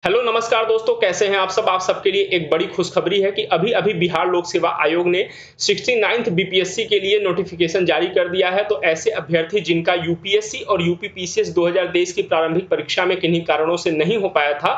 Hello नमस्कार दोस्तों, कैसे हैं आप सब। आप सबके लिए एक बड़ी खुशखबरी है कि अभी अभी बिहार लोक सेवा आयोग ने 69th बीपीएससी के लिए नोटिफिकेशन जारी कर दिया है। तो ऐसे अभ्यर्थी जिनका यूपीएससी और यूपीपीसीएस 2023 की प्रारंभिक परीक्षा में किन्हीं कारणों से नहीं हो पाया था,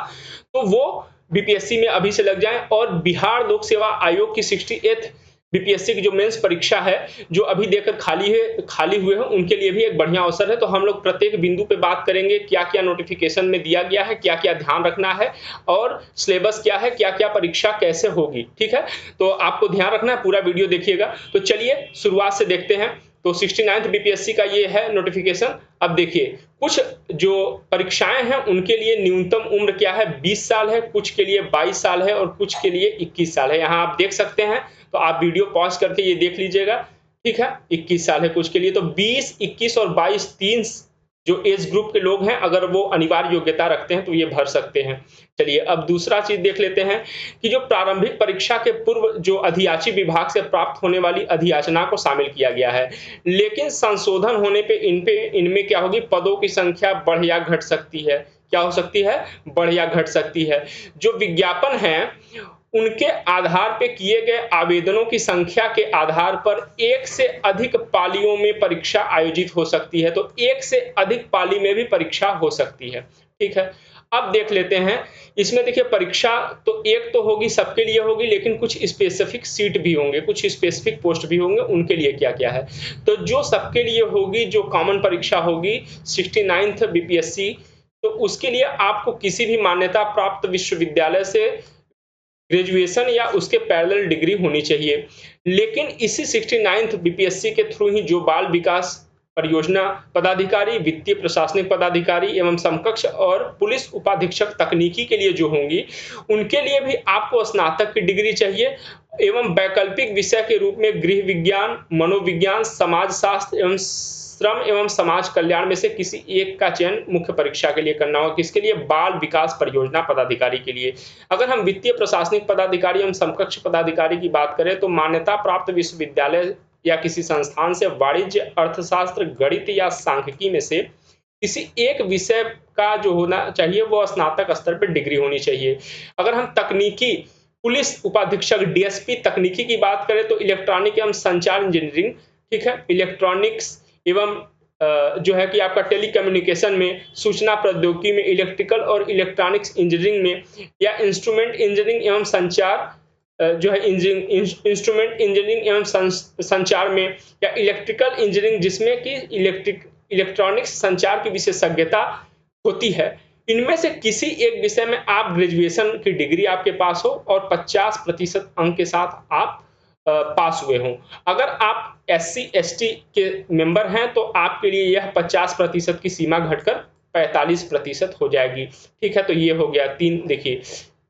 तो वो बीपीएससी में अभी से लग जाएं। और बिहार लोक सेवा आयोग की 68th बीपीएससी की जो मेंस परीक्षा है, जो अभी देकर खाली हुए हैं, उनके लिए भी एक बढ़िया अवसर है। तो हम लोग प्रत्येक बिंदु पे बात करेंगे, क्या क्या नोटिफिकेशन में दिया गया है, क्या क्या ध्यान रखना है और सिलेबस क्या है, क्या क्या परीक्षा कैसे होगी। ठीक है, तो आपको ध्यान रखना है, पूरा वीडियो देखिएगा। तो चलिए शुरुआत से देखते हैं। तो 69th बीपीएससी का ये है नोटिफिकेशन। अब देखिए, कुछ जो परीक्षाएं हैं उनके लिए न्यूनतम उम्र क्या है, 20 साल है, कुछ के लिए 22 साल है और कुछ के लिए 21 साल है। यहाँ आप देख सकते हैं, तो आप वीडियो पॉज करके ये देख लीजिएगा। ठीक है, 21 साल है कुछ के लिए। तो 20, 21 और 22 तीन जो एज ग्रुप के लोग हैं, अगर वो अनिवार्य योग्यता रखते हैं तो ये भर सकते हैं। चलिए अब दूसरा चीज देख लेते हैं कि जो प्रारंभिक परीक्षा के पूर्व जो अधियाची विभाग से प्राप्त होने वाली अधियाचना को शामिल किया गया है, लेकिन संशोधन होने पे इनमें क्या होगी, पदों की संख्या बढ़ या घट सकती है। क्या हो सकती है, बढ़ या घट सकती है। जो विज्ञापन है उनके आधार पे किए गए आवेदनों की संख्या के आधार पर एक से अधिक पालियों में परीक्षा आयोजित हो सकती है। तो एक से अधिक पाली में भी परीक्षा हो सकती है। ठीक है, अब देख लेते हैं। इसमें देखिए, परीक्षा तो एक तो होगी, सबके लिए होगी, लेकिन कुछ स्पेसिफिक सीट भी होंगे, कुछ स्पेसिफिक पोस्ट भी होंगे। उनके लिए क्या क्या है, तो जो सबके लिए होगी, जो कॉमन परीक्षा होगी 69th बीपीएससी, तो उसके लिए आपको किसी भी मान्यता प्राप्त विश्वविद्यालय से ग्रेजुएशन या उसके पैरेलल डिग्री होनी चाहिए। लेकिन इसी 69th बीपीएससी के थ्रू ही जो बाल विकास परियोजना पदाधिकारी, वित्तीय प्रशासनिक पदाधिकारी एवं समकक्ष और पुलिस उपाधीक्षक तकनीकी के लिए जो होंगी, उनके लिए भी आपको स्नातक की डिग्री चाहिए। एवं वैकल्पिक विषय के रूप में गृह विज्ञान, मनोविज्ञान, समाज शास्त्र एवं श्रम एवं समाज कल्याण में से किसी एक का चयन मुख्य परीक्षा के लिए करना होगा। किसके लिए, बाल विकास परियोजना पदाधिकारी के लिए। अगर हम वित्तीय प्रशासनिक पदाधिकारी एवं समकक्ष पदाधिकारी की बात करें, तो मान्यता प्राप्त विश्वविद्यालय या किसी संस्थान से वाणिज्य, अर्थशास्त्र, गणित या सांख्यिकी में से किसी एक विषय का जो होना चाहिए वो स्नातक स्तर पर डिग्री होनी चाहिए। अगर हम तकनीकी पुलिस उपाधीक्षक डीएसपी तकनीकी की बात करें, तो इलेक्ट्रॉनिक एवं संचार इंजीनियरिंग, ठीक है, इलेक्ट्रॉनिक्स एवं जो है कि आपका टेलीकम्युनिकेशन में, सूचना प्रौद्योगिकी में, इलेक्ट्रिकल और इलेक्ट्रॉनिक्स इंजीनियरिंग में, या इंस्ट्रूमेंट इंजीनियरिंग एवं संचार जो है इंस्ट्रूमेंट इंजीनियरिंग एवं संचार में, या इलेक्ट्रिकल इंजीनियरिंग जिसमें कि इलेक्ट्रॉनिक्स संचार की विशेषज्ञता होती है। इनमें से किसी एक विषय में आप ग्रेजुएशन की डिग्री आपके पास हो और 50% अंक के साथ आप पास हुए हों। अगर आप एससी एसटी के मेंबर हैं तो आपके लिए यह 50% की सीमा घटकर 45% हो जाएगी। ठीक है, तो ये हो गया तीन। देखिए,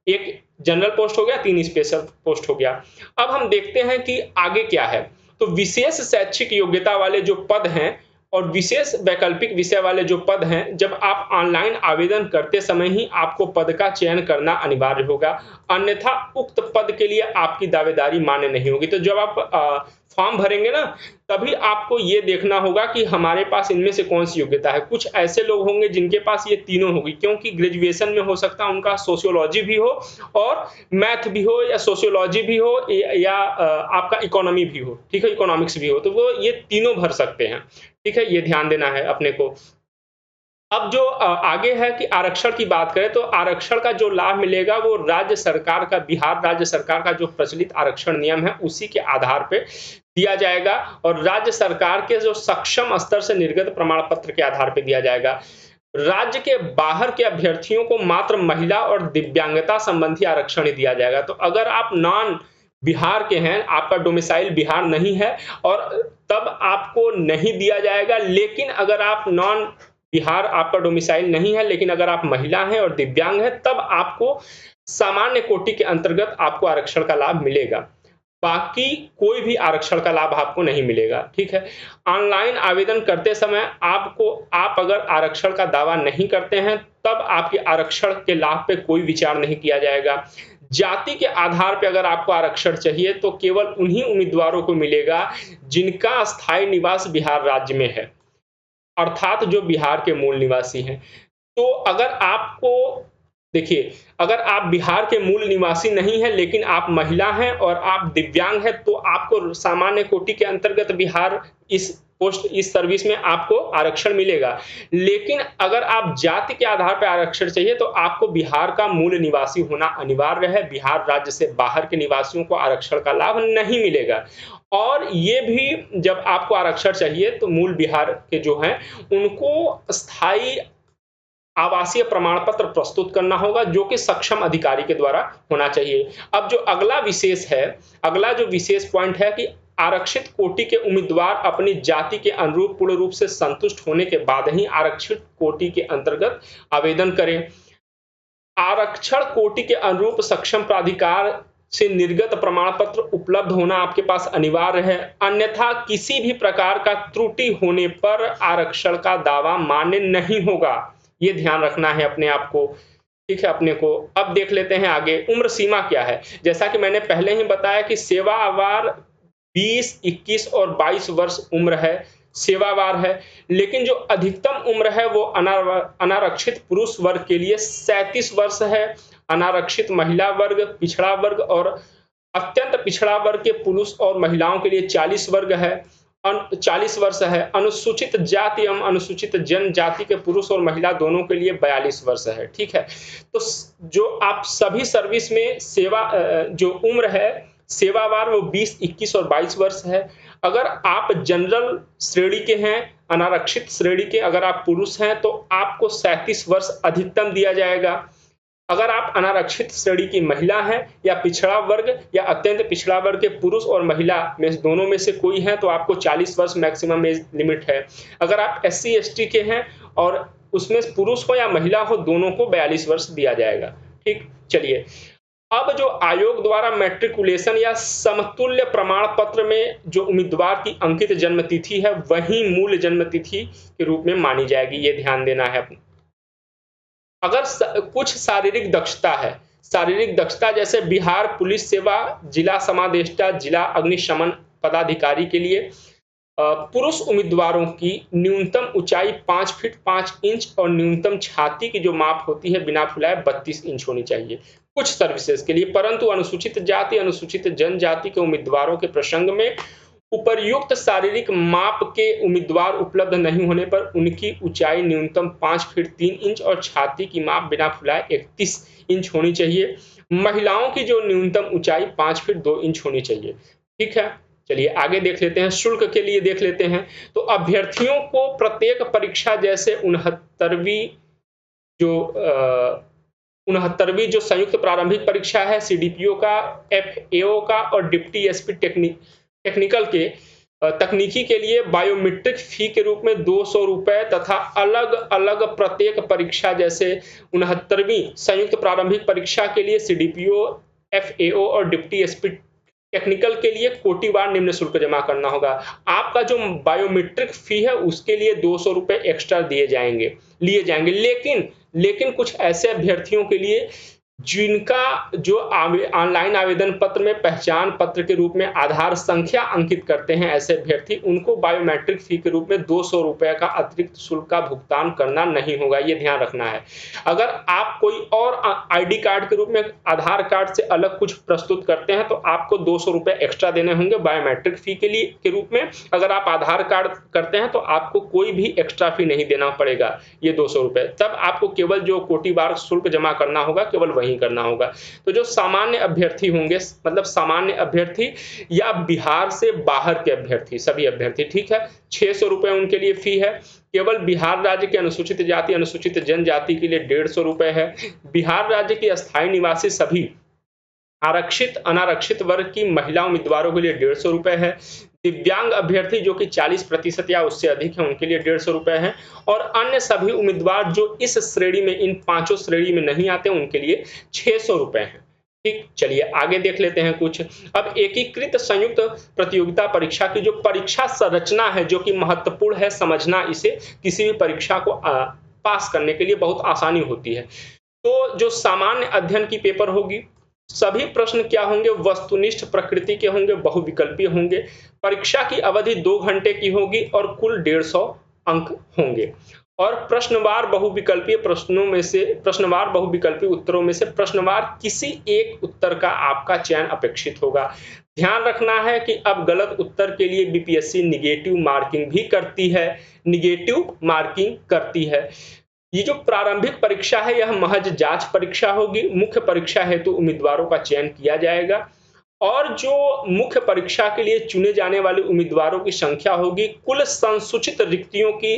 एक जनरल पोस्ट हो गया, 3 स्पेशल पोस्ट हो गया। अब हम देखते हैं कि आगे क्या है। तो विशेष शैक्षिक योग्यता वाले जो पद हैं और विशेष वैकल्पिक विषय वाले जो पद हैं, जब आप ऑनलाइन आवेदन करते समय ही आपको पद का चयन करना अनिवार्य होगा, अन्यथा उक्त पद के लिए आपकी दावेदारी मान्य नहीं होगी। तो जब आप फॉर्म भरेंगे ना, तभी आपको ये देखना होगा कि हमारे पास इनमें से कौन सी योग्यता है। कुछ ऐसे लोग होंगे जिनके पास ये तीनों होगी, क्योंकि ग्रेजुएशन में हो सकता है उनका सोशियोलॉजी भी हो और मैथ भी हो, या सोशियोलॉजी भी हो, या आपका इकोनॉमी भी हो, ठीक है, इकोनॉमिक्स भी हो, तो वो ये तीनों भर सकते हैं। ठीक है, ये ध्यान देना है अपने को। अब जो आगे है कि आरक्षण की बात करें, तो आरक्षण का जो लाभ मिलेगा वो राज्य सरकार का, बिहार राज्य सरकार का जो प्रचलित आरक्षण नियम है उसी के आधार पे दिया जाएगा, और राज्य सरकार के जो सक्षम स्तर से निर्गत प्रमाण पत्र के आधार पे दिया जाएगा। राज्य के बाहर के अभ्यर्थियों को मात्र महिला और दिव्यांगता संबंधी आरक्षण ही दिया जाएगा। तो अगर आप नॉन बिहार के हैं, आपका डोमिसाइल बिहार नहीं है, और तब आपको नहीं दिया जाएगा। लेकिन अगर आप नॉन बिहार, आपका डोमिसाइल नहीं है, लेकिन अगर आप महिला हैं और दिव्यांग हैं, तब आपको सामान्य कोटि के अंतर्गत आपको आरक्षण का लाभ मिलेगा। बाकी कोई भी आरक्षण का लाभ आपको नहीं मिलेगा। ठीक है, ऑनलाइन आवेदन करते समय आप अगर आरक्षण का दावा नहीं करते हैं, तब आपके आरक्षण के लाभ पे कोई विचार नहीं किया जाएगा। जाति के आधार पे अगर आपको आरक्षण चाहिए, तो केवल उन्हीं उम्मीदवारों को मिलेगा जिनका स्थायी निवास बिहार राज्य में है, अर्थात जो बिहार के मूल निवासी हैं। तो अगर आपको देखिए, अगर आप बिहार के मूल निवासी नहीं हैं लेकिन आप महिला हैं और आप दिव्यांग हैं तो आपको सामान्य कोटि के अंतर्गत बिहार इस सर्विस में आपको आरक्षण मिलेगा। लेकिन अगर आप जाति के आधार पर आरक्षण चाहिए तो आपको बिहार का मूल निवासी होना अनिवार्य है। बिहार राज्य से बाहर के निवासियों को आरक्षण का लाभ नहीं मिलेगा। और ये भी जब आपको आरक्षण चाहिए तो मूल बिहार के जो हैं उनको स्थायी आवासीय प्रमाण पत्र प्रस्तुत करना होगा जो कि सक्षम अधिकारी के द्वारा होना चाहिए। अब जो अगला जो विशेष पॉइंट है कि आरक्षित कोटि के उम्मीदवार अपनी जाति के अनुरूप पूर्ण रूप से संतुष्ट होने के बाद ही आरक्षित कोटि के अंतर्गत आवेदन करें। आरक्षण कोटि के अनुरूप सक्षम प्राधिकार से निर्गत प्रमाण पत्र उपलब्ध होना आपके पास अनिवार्य है, अन्यथा किसी भी प्रकार का त्रुटि होने पर आरक्षण का दावा मान्य नहीं होगा। ये ध्यान रखना है अपने आप को, ठीक है अपने को। अब देख लेते हैं आगे उम्र सीमा क्या है। जैसा कि मैंने पहले ही बताया कि सेवावार 20, 21 और 22 वर्ष उम्र है, सेवावार है। लेकिन जो अधिकतम उम्र है वो अनारक्षित पुरुष वर्ग के लिए 37 वर्ष है, अनारक्षित महिला वर्ग, पिछड़ा वर्ग और अत्यंत पिछड़ा वर्ग के पुरुष और महिलाओं के लिए 40 वर्ष है। अनुसूचित जाति एवं अनुसूचित जनजाति के पुरुष और महिला दोनों के लिए 42 वर्ष है, ठीक है। तो जो आप सभी सर्विस में जो उम्र है सेवावार वो 20, 21 और 22 वर्ष है। अगर आप जनरल श्रेणी के हैं, अनारक्षित श्रेणी के अगर आप पुरुष हैं तो आपको 37 वर्ष अधिकतम दिया जाएगा। अगर आप अनारक्षित श्रेणी की महिला हैं या पिछड़ा वर्ग या अत्यंत पिछड़ा वर्ग के पुरुष और महिला में दोनों में से कोई है तो आपको 40 वर्ष मैक्सिमम एज लिमिट है। अगर आप SC ST के हैं और उसमें पुरुष हो या महिला हो दोनों को 42 वर्ष दिया जाएगा, ठीक। चलिए, अब जो आयोग द्वारा मैट्रिकुलेशन या समतुल्य प्रमाण पत्र में जो उम्मीदवार की अंकित जन्म तिथि है वही मूल जन्म तिथि के रूप में मानी जाएगी, ये ध्यान देना है। अगर कुछ शारीरिक दक्षता जैसे बिहार पुलिस सेवा जिला समादेष्टा जिला अग्निशमन पदाधिकारी के लिए पुरुष उम्मीदवारों की न्यूनतम ऊंचाई 5 फीट 5 इंच और न्यूनतम छाती की जो माप होती है बिना फुलाए 32 इंच होनी चाहिए कुछ सर्विसेज के लिए। परंतु अनुसूचित जाति अनुसूचित जनजाति के उम्मीदवारों के प्रसंग में उपर्युक्त शारीरिक माप के उम्मीदवार उपलब्ध नहीं होने पर उनकी ऊंचाई न्यूनतम 5 फीट 3 इंच और छाती की माप बिना फुलाए 31 इंच होनी चाहिए। महिलाओं की जो न्यूनतम ऊंचाई 5 फीट 2 इंच होनी चाहिए, ठीक है। चलिए आगे देख लेते हैं, शुल्क के लिए देख लेते हैं। तो अभ्यर्थियों को प्रत्येक परीक्षा जैसे 69वीं जो संयुक्त प्रारंभिक परीक्षा है CDPO का, FAO का और डिप्टी SP तकनीकी के लिए बायोमेट्रिक फी के रूप में 200 रुपए तथा अलग अलग प्रत्येक परीक्षा जैसे 69वीं संयुक्त प्रारंभिक परीक्षा के लिए CDPO, FAO और डिप्टी SP टेक्निकल के लिए कोटिवार निम्न शुल्क जमा करना होगा। आपका जो बायोमेट्रिक फी है उसके लिए 200 रुपए एक्स्ट्रा लिए जाएंगे। लेकिन कुछ ऐसे अभ्यर्थियों के लिए जिनका जो ऑनलाइन आवेदन पत्र में पहचान पत्र के रूप में आधार संख्या अंकित करते हैं, ऐसे अभ्यर्थी उनको बायोमेट्रिक फी के रूप में 200 रुपए का अतिरिक्त शुल्क का भुगतान करना नहीं होगा, ये ध्यान रखना है। अगर आप कोई और ID कार्ड के रूप में आधार कार्ड से अलग कुछ प्रस्तुत करते हैं तो आपको 200 रुपए एक्स्ट्रा देने होंगे बायोमेट्रिक फी के रूप में। अगर आप आधार कार्ड करते हैं तो आपको कोई भी एक्स्ट्रा फी नहीं देना पड़ेगा, ये 200 रुपए। तब आपको केवल जो कोटिवार शुल्क जमा करना होगा केवल वही करना होगा। तो जो सामान्य अभ्यर्थी होंगे, मतलब सामान्य अभ्यर्थी या बिहार से बाहर के अभ्यर्थी, सभी अभ्यर्थी, ठीक है, 600 रुपए उनके लिए फी है। केवल बिहार राज्य के अनुसूचित जाति अनुसूचित जनजाति के लिए 150 रुपए है। बिहार राज्य के अस्थायी निवासी सभी आरक्षित अनारक्षित वर्ग की महिला उम्मीदवारों के लिए 150 रुपए है। दिव्यांग अभ्यर्थी जो कि 40% या उससे अधिक है उनके लिए 150 रुपए है। और अन्य सभी उम्मीदवार जो इस श्रेणी में, इन पांचों श्रेणी में नहीं आते उनके लिए 600 रुपए है, ठीक। चलिए आगे देख लेते हैं कुछ। अब एकीकृत संयुक्त प्रतियोगिता परीक्षा की जो परीक्षा संरचना है जो कि महत्वपूर्ण है समझना, इसे किसी भी परीक्षा को पास करने के लिए बहुत आसानी होती है। तो जो सामान्य अध्ययन की पेपर होगी, सभी प्रश्न क्या होंगे, वस्तुनिष्ठ प्रकृति के होंगे, बहुविकल्पीय होंगे। परीक्षा की अवधि 2 घंटे की होगी और कुल 150 अंक होंगे। और प्रश्नवार बहुविकल्पीय उत्तरों में से प्रश्नवार किसी एक उत्तर का आपका चयन अपेक्षित होगा। ध्यान रखना है कि अब गलत उत्तर के लिए बीपीएससी निगेटिव मार्किंग भी करती है, ये जो प्रारंभिक परीक्षा है यह महज जांच परीक्षा होगी। मुख्य परीक्षा हेतु उम्मीदवारों का चयन किया जाएगा और जो मुख्य परीक्षा के लिए चुने जाने वाले उम्मीदवारों की संख्या होगी कुल संसूचित रिक्तियों की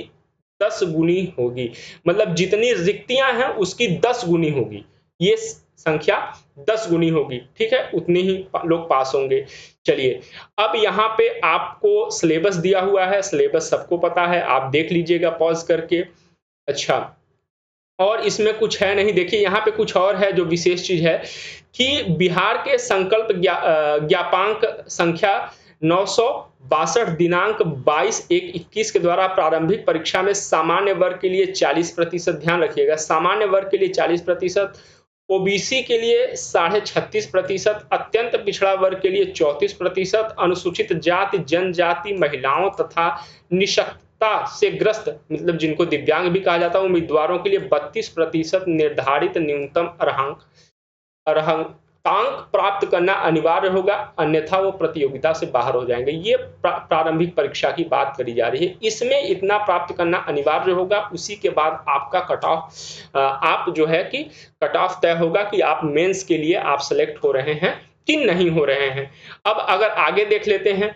10 गुनी होगी। मतलब जितनी रिक्तियां हैं उसकी 10 गुनी होगी, ये संख्या 10 गुनी होगी। ठीक है, उतने ही लोग पास होंगे। चलिए, अब यहाँ पे आपको सिलेबस दिया हुआ है, सिलेबस सबको पता है, आप देख लीजिएगा पॉज करके। अच्छा, और इसमें कुछ है नहीं। देखिए यहाँ पे कुछ और है जो विशेष चीज है कि बिहार के संकल्प ज्ञापांक संख्या 962 दिनांक 22/1/21 के द्वारा प्रारंभिक परीक्षा में सामान्य वर्ग के लिए 40%, ध्यान रखिएगा सामान्य वर्ग के लिए 40%, ओबीसी के लिए 36.5%, अत्यंत पिछड़ा वर्ग के लिए 34%, अनुसूचित जाति जनजाति महिलाओं तथा निशक्तता से ग्रस्त मतलब जिनको दिव्यांग भी कहा जाता है उम्मीदवारों के लिए 32% निर्धारित न्यूनतम अर्हतांक प्राप्त करना अनिवार्य होगा, अन्यथा वो प्रतियोगिता से बाहर हो जाएंगे। ये प्रारंभिक परीक्षा की बात करी जा रही है, इसमें इतना प्राप्त करना अनिवार्य होगा। उसी के बाद आपका कट ऑफ आप जो है कि कट ऑफ तय होगा कि आप मेंस के लिए आप सेलेक्ट हो रहे हैं कि नहीं हो रहे हैं। अब अगर आगे देख लेते हैं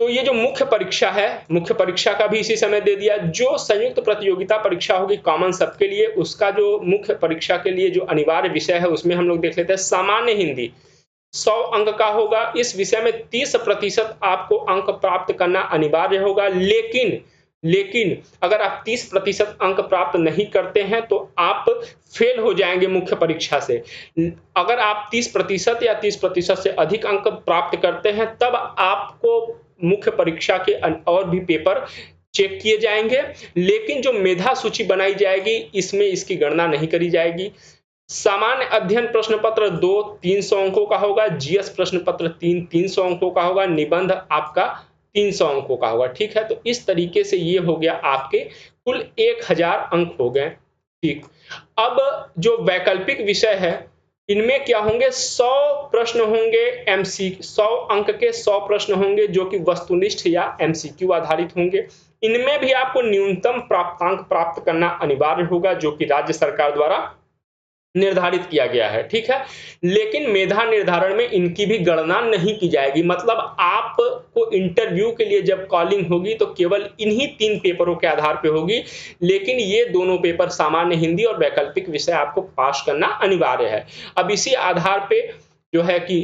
तो ये जो मुख्य परीक्षा है, मुख्य परीक्षा का भी इसी समय दे दिया। जो संयुक्त प्रतियोगिता परीक्षा होगी कॉमन सबके लिए, उसका जो मुख्य परीक्षा के लिए जो अनिवार्य विषय है उसमें हम लोग देख लेते हैं सामान्य हिंदी 100 अंक का होगा। इस विषय में 30% आपको अंक प्राप्त करना अनिवार्य होगा, लेकिन अगर आप 30% अंक प्राप्त नहीं करते हैं तो आप फेल हो जाएंगे मुख्य परीक्षा से। अगर आप 30% या 30% से अधिक अंक प्राप्त करते हैं तब आपको मुख्य परीक्षा के और भी पेपर चेक किए जाएंगे, लेकिन जो मेधा सूची बनाई जाएगी इसमें इसकी गणना नहीं करी जाएगी। सामान्य अध्ययन प्रश्न पत्र 2 300 अंकों का होगा, जीएस प्रश्न पत्र 3 300 अंकों का होगा, निबंध आपका 300 अंकों का होगा। ठीक है, तो इस तरीके से ये हो गया आपके कुल 1000 अंक हो गए। ठीक, अब जो वैकल्पिक विषय है इनमें क्या होंगे 100 प्रश्न होंगे, 100 अंक के 100 प्रश्न होंगे जो कि वस्तुनिष्ठ या एमसीक्यू आधारित होंगे। इनमें भी आपको न्यूनतम प्राप्तांक प्राप्त करना अनिवार्य होगा जो कि राज्य सरकार द्वारा निर्धारित किया गया है। ठीक है, लेकिन मेधा निर्धारण में इनकी भी गणना नहीं की जाएगी। मतलब आपको इंटरव्यू के लिए जब कॉलिंग होगी तो केवल इन्हीं 3 पेपरों के आधार पे होगी, लेकिन ये दोनों पेपर सामान्य हिंदी और वैकल्पिक विषय आपको पास करना अनिवार्य है। अब इसी आधार पे जो है कि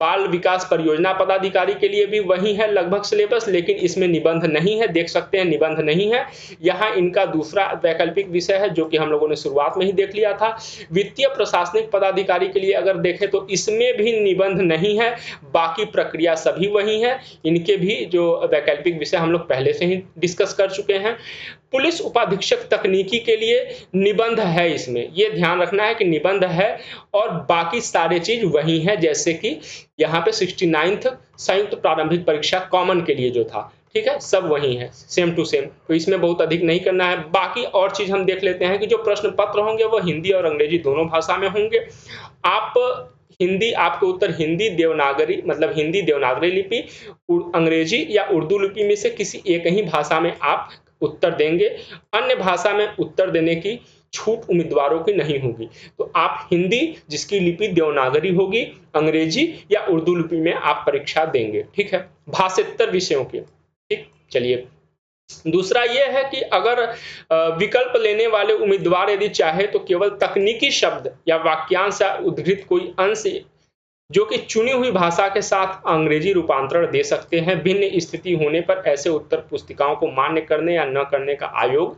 बाल विकास परियोजना पदाधिकारी के लिए भी वही है लगभग सिलेबस, लेकिन इसमें निबंध नहीं है, देख सकते हैं निबंध नहीं है। यहाँ इनका दूसरा वैकल्पिक विषय है जो कि हम लोगों ने शुरुआत में ही देख लिया था। वित्तीय प्रशासनिक पदाधिकारी के लिए अगर देखें तो इसमें भी निबंध नहीं है, बाकी प्रक्रिया सभी वही है। इनके भी जो वैकल्पिक विषय हम लोग पहले से ही डिस्कस कर चुके हैं। पुलिस उपाधीक्षक तकनीकी के लिए निबंध है, इसमें ये ध्यान रखना है कि निबंध है और बाकी सारे चीज वही है, जैसे कि यहाँ पे 69th संयुक्त प्रारंभिक परीक्षा कॉमन के लिए जो था। ठीक है, सब वही है, सेम टू सेम, तो इसमें बहुत अधिक नहीं करना है। बाकी और चीज हम देख लेते हैं कि जो प्रश्न पत्र होंगे वो हिंदी और अंग्रेजी दोनों भाषा में होंगे। आप हिंदी, आपके उत्तर हिंदी देवनागरी मतलब हिंदी देवनागरी लिपि, अंग्रेजी या उर्दू लिपि में से किसी एक ही भाषा में आप उत्तर देंगे। अन्य भाषा में उत्तर देने की छूट उम्मीदवारों की नहीं होगी। तो आप हिंदी जिसकी लिपि देवनागरी होगी, अंग्रेजी या उर्दू लिपि में आप परीक्षा देंगे। ठीक है, भाषेत्तर विषयों की। ठीक, चलिए, दूसरा यह है कि अगर विकल्प लेने वाले उम्मीदवार यदि चाहे तो केवल तकनीकी शब्द या वाक्यांश या उद्धृत कोई अंश जो कि चुनी हुई भाषा के साथ अंग्रेजी रूपांतरण दे सकते हैं। भिन्न स्थिति होने पर ऐसे उत्तर पुस्तिकाओं को मान्य करने या न करने का आयोग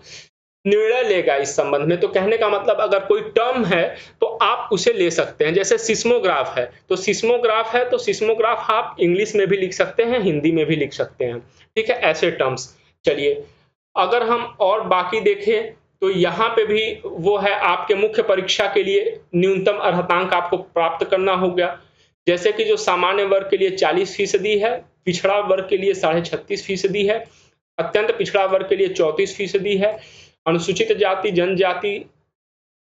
निर्णय लेगा इस संबंध में। तो कहने का मतलब अगर कोई टर्म है तो आप उसे ले सकते हैं, जैसे सिस्मोग्राफ है तो सिस्मोग्राफ आप इंग्लिश में भी लिख सकते हैं, हिंदी में भी लिख सकते हैं। ठीक है, ऐसे टर्म्स। चलिए, अगर हम और बाकी देखें तो यहाँ पे भी वो है आपके मुख्य परीक्षा के लिए न्यूनतम अर्हतांक आपको प्राप्त करना होगा, जैसे कि जो सामान्य वर्ग के लिए 40% है, पिछड़ा वर्ग के लिए 36.5% है, अत्यंत पिछड़ा वर्ग के लिए 34% है। अनुसूचित जाति, जनजाति,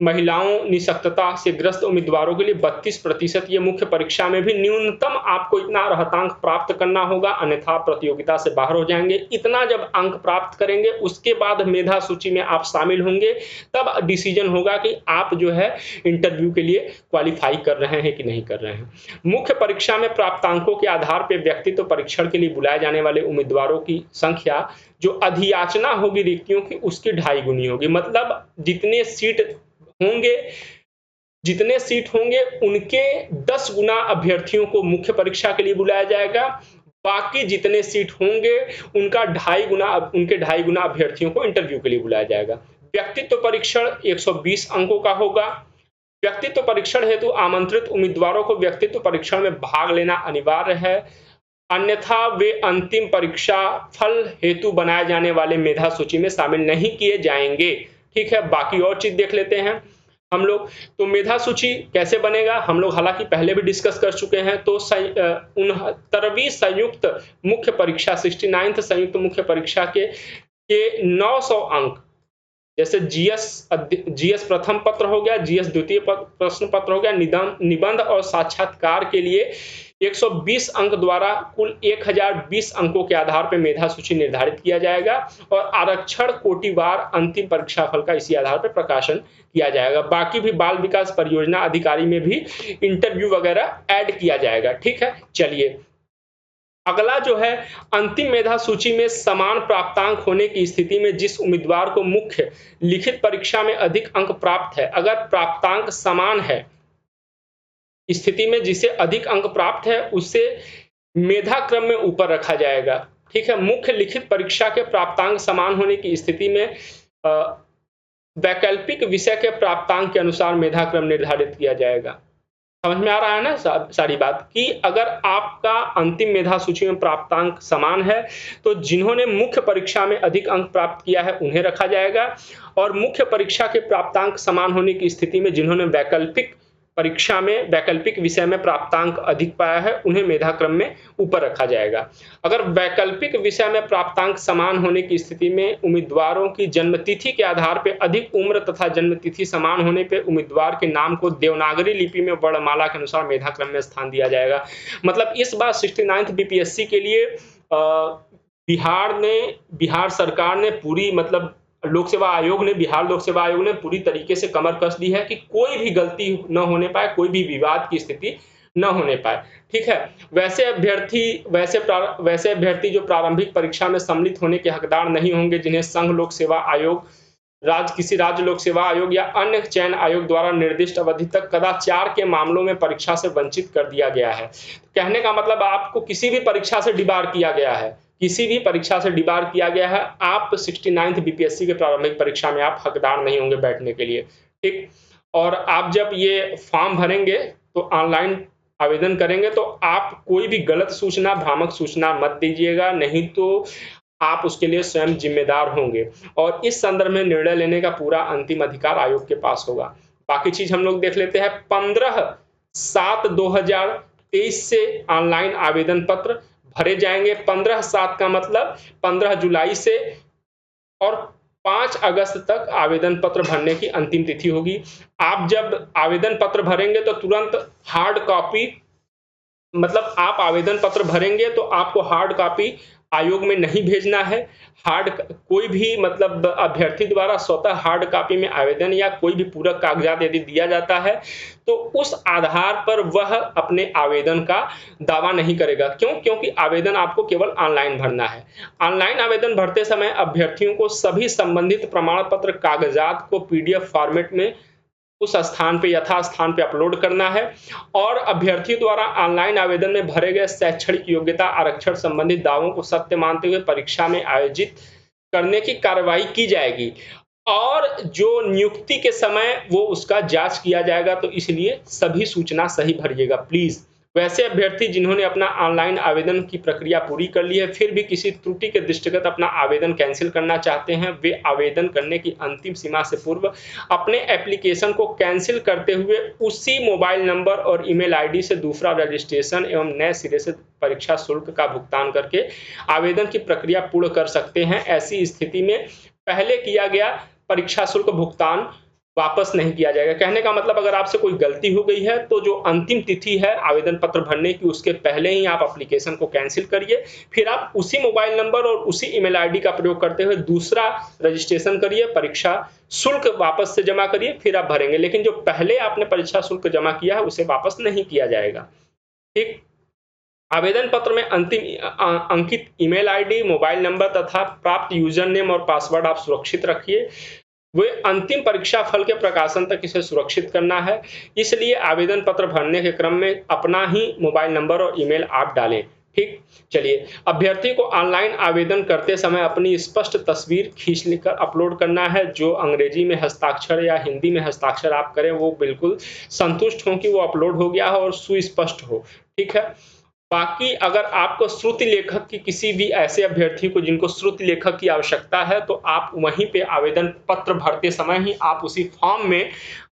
महिलाओं, निःशक्तता से ग्रस्त उम्मीदवारों के लिए 32%। ये मुख्य परीक्षा में भी न्यूनतम आपको इतना अर्हतांक प्राप्त करना होगा, अन्यथा प्रतियोगिता से बाहर हो जाएंगे। इतना जब अंक प्राप्त करेंगे उसके बाद मेधा सूची में आप शामिल होंगे, तब डिसीजन होगा कि आप जो है इंटरव्यू के लिए क्वालिफाई कर रहे हैं कि नहीं कर रहे हैं। मुख्य परीक्षा में प्राप्तांकों के आधार पर व्यक्तित्व परीक्षण के लिए बुलाए जाने वाले उम्मीदवारों की संख्या जो अधियाचना होगी रिक्तियों की, उसकी 2.5 गुनी होगी। मतलब जितने सीट होंगे उनके 10 गुना अभ्यर्थियों को मुख्य परीक्षा के लिए बुलाया जाएगा। बाकी जितने सीट होंगे उनके 2.5 गुना अभ्यर्थियों को इंटरव्यू के लिए बुलाया जाएगा। व्यक्तित्व परीक्षण 120 अंकों का होगा। व्यक्तित्व परीक्षण हेतु आमंत्रित उम्मीदवारों को व्यक्तित्व परीक्षण में भाग लेना अनिवार्य है, अन्यथा वे अंतिम परीक्षा फल हेतु बनाए जाने वाले मेधा सूची में शामिल नहीं किए जाएंगे। ठीक है, बाकी और चीज देख लेते हैं हम लोग। तो मेधा सूची कैसे बनेगा हम लोग हालांकि पहले भी डिस्कस कर चुके हैं। तो 69वीं संयुक्त मुख्य परीक्षा, 69th संयुक्त मुख्य परीक्षा के 900 अंक, जैसे जीएस प्रथम पत्र हो गया, जीएस द्वितीय प्रश्न पत्र हो गया, निबंध और साक्षात्कार के लिए 120 अंक द्वारा कुल 1020 अंकों के आधार पर मेधा सूची निर्धारित किया जाएगा और आरक्षण कोटिवार अंतिम परीक्षा फल का इसी आधार पर प्रकाशन किया जाएगा। बाकी भी बाल विकास परियोजना अधिकारी में भी इंटरव्यू वगैरह ऐड किया जाएगा। ठीक है, चलिए अगला जो है, अंतिम मेधा सूची में समान प्राप्तांक होने की स्थिति में जिस उम्मीदवार को मुख्य लिखित परीक्षा में अधिक अंक प्राप्त है, अगर प्राप्तांक समान है, स्थिति में जिसे अधिक अंक प्राप्त है उसे मेधा क्रम में ऊपर रखा जाएगा। ठीक है, मुख्य लिखित परीक्षा के प्राप्तांक समान होने की स्थिति में वैकल्पिक विषय के प्राप्तांक के अनुसार मेधा क्रम निर्धारित किया जाएगा। समझ में आ रहा है ना सारी बात, कि अगर आपका अंतिम मेधा सूची में प्राप्तांक समान है तो जिन्होंने मुख्य परीक्षा में अधिक अंक प्राप्त किया है उन्हें रखा जाएगा, और मुख्य परीक्षा के प्राप्तांक समान होने की स्थिति में जिन्होंने वैकल्पिक परीक्षा में वैकल्पिक विषय में प्राप्तांक अधिक पाया है उन्हें मेधा क्रम में ऊपर रखा जाएगा। अगर वैकल्पिक विषय में प्राप्तांक समान होने की स्थिति में उम्मीदवारों की जन्मतिथि के आधार पर अधिक उम्र तथा जन्मतिथि समान होने पर उम्मीदवार के नाम को देवनागरी लिपि में वर्णमाला के अनुसार मेधा क्रम में स्थान दिया जाएगा। मतलब इस बार 69th बीपीएससी के लिए बिहार सरकार ने पूरी, मतलब बिहार लोक सेवा आयोग ने पूरी तरीके से कमर कस दी है कि कोई भी गलती न होने पाए, कोई भी विवाद की स्थिति न होने पाए। ठीक है, वैसे अभ्यर्थी जो प्रारंभिक परीक्षा में सम्मिलित होने के हकदार नहीं होंगे, जिन्हें संघ लोक सेवा आयोग, किसी राज्य लोक सेवा आयोग या अन्य चयन आयोग द्वारा निर्दिष्ट अवधि तक कदाचार के मामलों में परीक्षा से वंचित कर दिया गया है। कहने का मतलब आपको किसी भी परीक्षा से डिबार किया गया है, आप 69th बीपीएससी के प्रारंभिक परीक्षा में आप हकदार नहीं होंगे बैठने के लिए। ठीक, और आप जब ये फॉर्म भरेंगे तो ऑनलाइन आवेदन करेंगे तो आप कोई भी गलत सूचना, भ्रामक सूचना मत दीजिएगा, नहीं तो आप उसके लिए स्वयं जिम्मेदार होंगे, और इस संदर्भ में निर्णय लेने का पूरा अंतिम अधिकार आयोग के पास होगा। बाकी चीज हम लोग देख लेते हैं। 15/7/2023 से ऑनलाइन आवेदन पत्र भरे जाएंगे। 15/7 का मतलब 15 जुलाई से, और 5 अगस्त तक आवेदन पत्र भरने की अंतिम तिथि होगी। आप जब आवेदन पत्र भरेंगे तो तुरंत हार्ड कॉपी, मतलब आप आवेदन पत्र भरेंगे तो आपको हार्ड कॉपी आयोग में नहीं भेजना है। कोई भी मतलब अभ्यर्थी द्वारा स्वतः हार्ड कॉपी में आवेदन या कोई भी पूरक कागजात यदि दिया जाता है तो उस आधार पर वह अपने आवेदन का दावा नहीं करेगा। क्यों? क्योंकि आवेदन आपको केवल ऑनलाइन भरना है। ऑनलाइन आवेदन भरते समय अभ्यर्थियों को सभी संबंधित प्रमाण पत्र कागजात को पीडीएफ फॉर्मेट में उस स्थान पे यथास्थान पे अपलोड करना है, और अभ्यर्थी द्वारा ऑनलाइन आवेदन में भरे गए शैक्षणिक योग्यता, आरक्षण संबंधित दावों को सत्य मानते हुए परीक्षा में आयोजित करने की कार्रवाई की जाएगी, और जो नियुक्ति के समय वो उसका जांच किया जाएगा। तो इसलिए सभी सूचना सही भरिएगा प्लीज। वैसे अभ्यर्थी जिन्होंने अपना ऑनलाइन आवेदन की प्रक्रिया पूरी कर ली है फिर भी किसी त्रुटि के दृष्टिगत अपना आवेदन कैंसिल करना चाहते हैं, वे आवेदन करने की अंतिम सीमा से पूर्व अपने एप्लीकेशन को कैंसिल करते हुए उसी मोबाइल नंबर और ईमेल आईडी से दूसरा रजिस्ट्रेशन एवं नए सिरे से परीक्षा शुल्क का भुगतान करके आवेदन की प्रक्रिया पूर्ण कर सकते हैं। ऐसी स्थिति में पहले किया गया परीक्षा शुल्क भुगतान वापस नहीं किया जाएगा। कहने का मतलब अगर आपसे कोई गलती हो गई है तो जो अंतिम तिथि है आवेदन पत्र भरने की उसके पहले ही आप एप्लीकेशन को कैंसिल करिए, फिर आप उसी मोबाइल नंबर और उसी ईमेल आईडी का प्रयोग करते हुए दूसरा रजिस्ट्रेशन करिए, परीक्षा शुल्क वापस से जमा करिए, फिर आप भरेंगे। लेकिन जो पहले आपने परीक्षा शुल्क जमा किया है उसे वापस नहीं किया जाएगा। ठीक, आवेदन पत्र में अंतिम अंकित ईमेल आईडी, मोबाइल नंबर तथा प्राप्त यूजर नेम और पासवर्ड आप सुरक्षित रखिए। वे अंतिम परीक्षा फल के प्रकाशन तक इसे सुरक्षित करना है, इसलिए आवेदन पत्र भरने के क्रम में अपना ही मोबाइल नंबर और ईमेल आप डालें। ठीक, चलिए, अभ्यर्थी को ऑनलाइन आवेदन करते समय अपनी स्पष्ट तस्वीर खींच लेकर अपलोड करना है। जो अंग्रेजी में हस्ताक्षर या हिंदी में हस्ताक्षर आप करें वो बिल्कुल संतुष्ट हों कि वो अपलोड हो गया हो और सुस्पष्ट हो। ठीक है, बाकी अगर आपको श्रुति लेखक की किसी भी ऐसे अभ्यर्थी को जिनको श्रुति लेखक की आवश्यकता है तो आप वहीं पे आवेदन पत्र भरते समय ही आप उसी फॉर्म में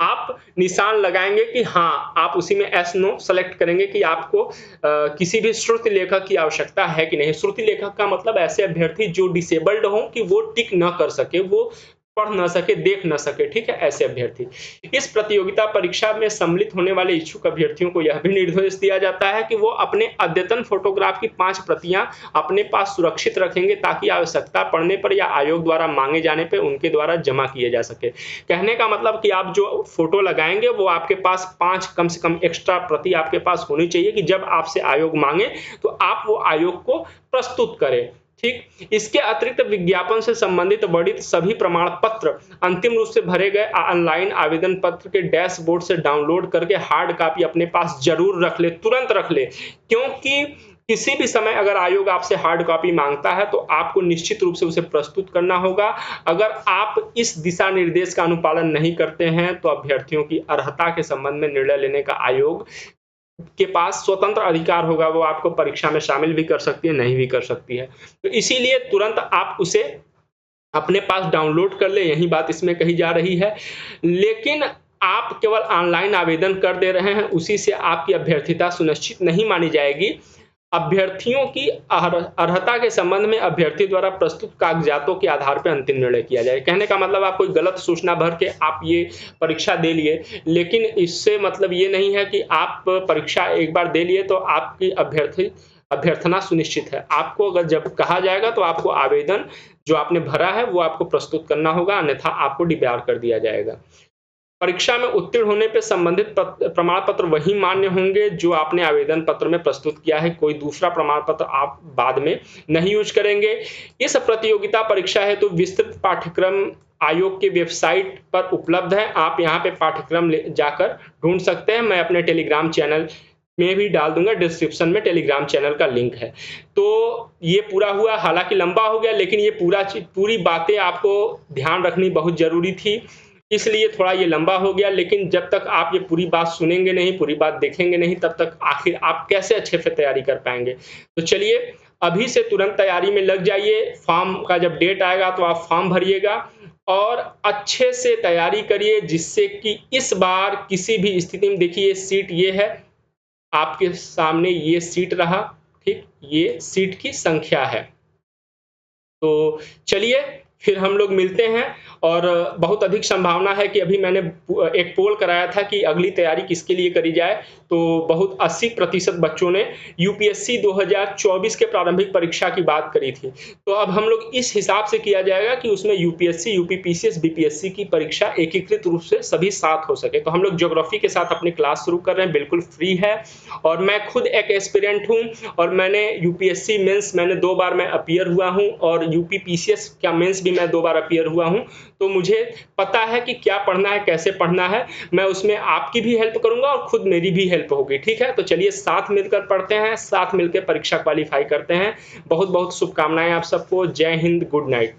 आप निशान लगाएंगे कि हाँ, आप उसी में एस नो सेलेक्ट करेंगे कि आपको किसी भी श्रुति लेखक की आवश्यकता है कि नहीं। श्रुति लेखक का मतलब ऐसे अभ्यर्थी जो डिसेबल्ड हो कि वो टिक न कर सके, वो पढ़ न सके, देख न सके। ठीक है, ऐसे अभ्यर्थी। इस प्रतियोगिता परीक्षा में सम्मिलित होने वाले इच्छुक अभ्यर्थियों को यह भी निर्देश दिया जाता है कि वो अपने अद्यतन फोटोग्राफ की 5 प्रतियां अपने पास सुरक्षित रखेंगे ताकि आवश्यकता पड़ने पर या आयोग द्वारा मांगे जाने पर उनके द्वारा जमा किए जा सके। कहने का मतलब कि आप जो फोटो लगाएंगे वो आपके पास 5 कम से कम एक्स्ट्रा प्रति आपके पास होनी चाहिए कि जब आपसे आयोग मांगे तो आप वो आयोग को प्रस्तुत करें। ठीक, इसके अतिरिक्त विज्ञापन से संबंधित वर्णित सभी प्रमाण पत्र अंतिम रूप से भरे गए ऑनलाइन आवेदन पत्र के डैशबोर्ड से डाउनलोड करके हार्ड कॉपी अपने पास जरूर रख ले, तुरंत रख ले, क्योंकि किसी भी समय अगर आयोग आपसे हार्ड कॉपी मांगता है तो आपको निश्चित रूप से उसे प्रस्तुत करना होगा। अगर आप इस दिशा निर्देश का अनुपालन नहीं करते हैं तो अभ्यर्थियों की अर्हता के संबंध में निर्णय लेने का आयोग के पास स्वतंत्र अधिकार होगा, वो आपको परीक्षा में शामिल भी कर सकती है, नहीं भी कर सकती है। तो इसीलिए तुरंत आप उसे अपने पास डाउनलोड कर ले, यही बात इसमें कही जा रही है। लेकिन आप केवल ऑनलाइन आवेदन कर दे रहे हैं, उसी से आपकी अभ्यर्थिता सुनिश्चित नहीं मानी जाएगी। अभ्यर्थियों की अर्हता के संबंध में अभ्यर्थी द्वारा प्रस्तुत कागजातों के आधार पर अंतिम निर्णय किया जाए। कहने का मतलब आप कोई गलत सूचना भर के आप ये परीक्षा दे लिए, लेकिन इससे मतलब ये नहीं है कि आप परीक्षा एक बार दे लिए तो आपकी अभ्यर्थना सुनिश्चित है। आपको अगर जब कहा जाएगा तो आपको आवेदन जो आपने भरा है वो आपको प्रस्तुत करना होगा, अन्यथा आपको डिबार कर दिया जाएगा। परीक्षा में उत्तीर्ण होने पर संबंधित प्रमाण पत्र वही मान्य होंगे जो आपने आवेदन पत्र में प्रस्तुत किया है। कोई दूसरा प्रमाण पत्र आप बाद में नहीं यूज करेंगे। इस प्रतियोगिता परीक्षा है तो विस्तृत पाठ्यक्रम आयोग के वेबसाइट पर उपलब्ध है। आप यहाँ पे पाठ्यक्रम जाकर ढूंढ सकते हैं। मैं अपने टेलीग्राम चैनल में भी डाल दूंगा, डिस्क्रिप्शन में टेलीग्राम चैनल का लिंक है। तो ये पूरा हुआ, हालांकि लंबा हो गया, लेकिन ये पूरी बातें आपको ध्यान रखनी बहुत जरूरी थी, इसलिए थोड़ा ये लंबा हो गया। लेकिन जब तक आप ये पूरी बात सुनेंगे नहीं, पूरी बात देखेंगे नहीं, तब तक आखिर आप कैसे अच्छे से तैयारी कर पाएंगे। तो चलिए अभी से तुरंत तैयारी में लग जाइए। फॉर्म का जब डेट आएगा तो आप फॉर्म भरिएगा और अच्छे से तैयारी करिए, जिससे कि इस बार किसी भी स्थिति में, देखिए सीट ये है आपके सामने, ये सीट रहा, ठीक, ये सीट की संख्या है। तो चलिए फिर हम लोग मिलते हैं। और बहुत अधिक संभावना है कि अभी मैंने एक पोल कराया था कि अगली तैयारी किसके लिए करी जाए, तो बहुत 80% बच्चों ने यूपीएससी 2024 के प्रारंभिक परीक्षा की बात करी थी। तो अब हम लोग इस हिसाब से किया जाएगा कि उसमें यूपीएससी, यूपीपीसीएस, बीपीएससी की परीक्षा एकीकृत रूप से सभी साथ हो सके। तो हम लोग ज्योग्राफी के साथ अपनी क्लास शुरू कर रहे हैं, बिल्कुल फ्री है। और मैं खुद एक एस्पिरेंट हूँ और मैंने यूपीएससी मेंस मैंने 2 बार मैं अपीयर हुआ हूँ और यूपीपीसीएस का मेंस भी मैं 2 बार अपीयर हुआ हूँ। तो मुझे पता है कि क्या पढ़ना है, कैसे पढ़ना है। मैं उसमें आपकी भी हेल्प करूंगा और खुद मेरी भी हेल्प होगी। ठीक है, तो चलिए साथ मिलकर पढ़ते हैं, साथ मिलकर परीक्षा क्वालिफाई करते हैं। बहुत बहुत शुभकामनाएं आप सबको। जय हिंद, गुड नाइट।